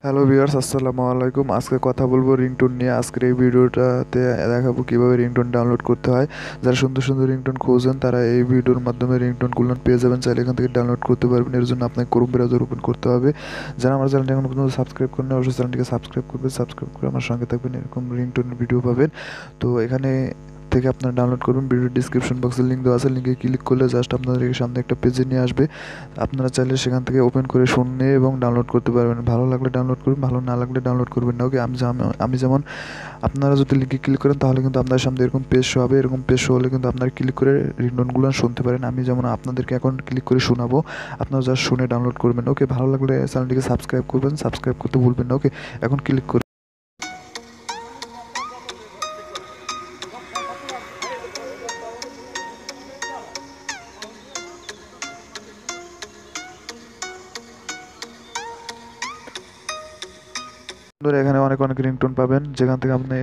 Hello viewers, আসসালামু আলাইকুম। আজকে কথা বলবো রিংটোন নিয়ে। আজকের এই ভিডিওটাতে দেখাবো কিভাবে রিংটোন ডাউনলোড করতে হয়। যারা সুন্দর সুন্দর রিংটোন খোঁজেন তারা এই ভিডিওর মাধ্যমে রিংটোনগুলো পেয়ে যাবেন, চাইলে এখান থেকে ডাউনলোড করতে পারবেন। এর জন্য আপনাকে ক্রোম ব্রাউজার ওপেন করতে হবে। যারা আমার চ্যানেলটি এখন পর্যন্ত সাবস্ক্রাইব করেন অবশ্যই চ্যানেলটিকে সাবস্ক্রাইব করবেন। সাবস্ক্রাইব করে আমার সঙ্গে থাকবেন, এরকম রিংটোনের ভিডিও পাবেন। তো এখানে থেকে আপনারা ডাউনলোড করবেন। ভিডিও ডিসক্রিপশন বক্সে লিঙ্ক দেওয়া আছে, লিঙ্কে ক্লিক করলে জাস্ট আপনাদের সামনে একটা পেজে নিয়ে আসবে। আপনারা চাইলে সেখান থেকে ওপেন করে শুনে এবং ডাউনলোড করতে পারবেন। ভালো লাগলে ডাউনলোড করবেন, ভালো না লাগলে ডাউনলোড করবেন না। ওকে, আমি যেমন আপনারা যদি লিঙ্কে ক্লিক করেন তাহলে কিন্তু আপনার সামনে এরকম পেজ শো হবে। এরকম পেজ শো হলে কিন্তু আপনারা ক্লিক করে রিংটোনগুলো শুনতে পারেন। আমি যেমন আপনাদেরকে এখন ক্লিক করে শোনাবো, আপনারা জাস্ট শুনে ডাউনলোড করবেন। ওকে, ভালো লাগলে চ্যানেলটিকে সাবস্ক্রাইব করবেন, সাবস্ক্রাইব করতে ভুলবেন না। ওকে, এখন ক্লিক করে বন্ধুরা, এখানে অনেক অনেক রিংটোন পাবেন, যেখান থেকে আপনি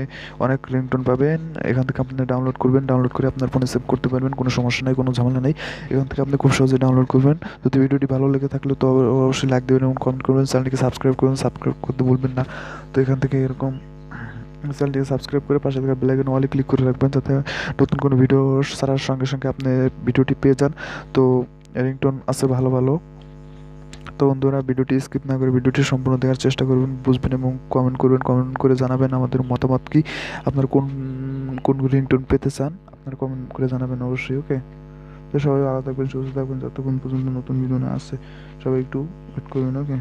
অনেক রিংটোন পাবেন। এখান থেকে আপনি ডাউনলোড করবেন, ডাউনলোড করে আপনার ফোনে সেভ করতে পারবেন। কোনো সমস্যা নেই, কোনো ঝামেলা নেই। এখান থেকে আপনি খুব সহজে ডাউনলোড করবেন। যদি ভিডিওটি ভালো লেগে থাকলে তো অবশ্যই লাইক দেবেন এবং কমেন্ট করবেন। চ্যানেলটিকে সাবস্ক্রাইব করবেন, সাবস্ক্রাইব করতে ভুলবেন না। তো এখান থেকে এরকম চ্যানেলটিকে সাবস্ক্রাইব করে পাশে থাকা বেল আইকন অলে ক্লিক করে রাখবেন, যাতে নতুন কোনো ভিডিও ছাড়ার সঙ্গে সঙ্গে আপনি ভিডিওটি পেয়ে যান। তো রিংটোন আছে ভালো ভালো। তো বন্ধুরা, ভিডিওটি স্কিপ না করে ভিডিওটি সম্পূর্ণ দেখার চেষ্টা করবেন, বুঝবেন এবং কমেন্ট করবেন। কমেন্ট করে জানাবেন আমাদের মতামত কি, আপনার কোন কোন রিংটোন পেতে চান, আপনার কমেন্ট করে জানাবেন অবশ্যই। ওকে, তো সবাই ভালো থাকবেন, সুস্থ থাকবেন, যতক্ষণ পর্যন্ত নতুন ভিডিও না আসছে। সবাই একটু ওয়েট করবেন। ওকে।